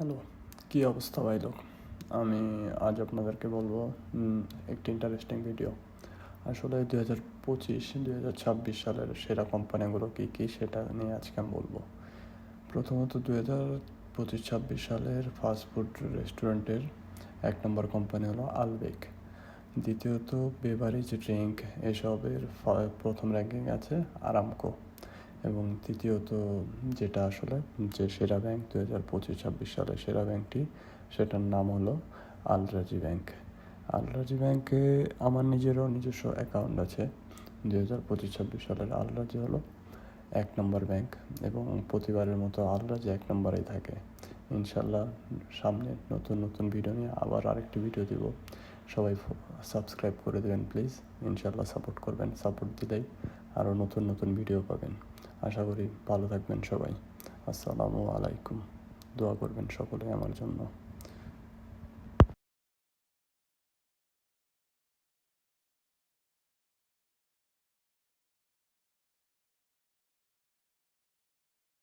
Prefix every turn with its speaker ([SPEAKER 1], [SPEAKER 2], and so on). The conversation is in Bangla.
[SPEAKER 1] হ্যালো, কী অবস্থা ভাই লোক? আমি আজ আপনাদেরকে বলবো একটি ইন্টারেস্টিং ভিডিও। আসলে 2025-2026 সালের সেরা কোম্পানিগুলো কী কী সেটা নিয়ে আজকে আমি বলবো। প্রথমত 2025-26 সালের ফাস্টফুড রেস্টুরেন্টের 1 নম্বর কোম্পানি হলো আলবেক। দ্বিতীয়ত বেভারেজ ড্রিঙ্ক এসবের প্রথম র্যাঙ্কিং আছে আরামকো। এবং তৃতীয়ত যেটা আসলে যে সেরা ব্যাংক 2025-26 সালে সেরা ব্যাংকটি, সেটার নাম হলো আল রাজি ব্যাংক। আল রাজি ব্যাংকে আমার নিজস্ব অ্যাকাউন্ট আছে। 2025-26 সালের আল রাজি হলো 1 নম্বর ব্যাংক এবং প্রতিবারের মতো আল রাজি 1 নম্বরেই থাকে। ইনশাল্লাহ সামনে নতুন ভিডিও নিয়ে আবার আরেকটি ভিডিও দিব। সবাই সাবস্ক্রাইব করে দেবেন প্লিজ। ইনশাল্লাহ সাপোর্ট করবেন, সাপোর্ট দিলেই আরও নতুন ভিডিও পাবেন। আশা করি ভালো থাকবেন সবাই। আসসালামু আলাইকুম। দোয়া করবেন সকলে আমার জন্য।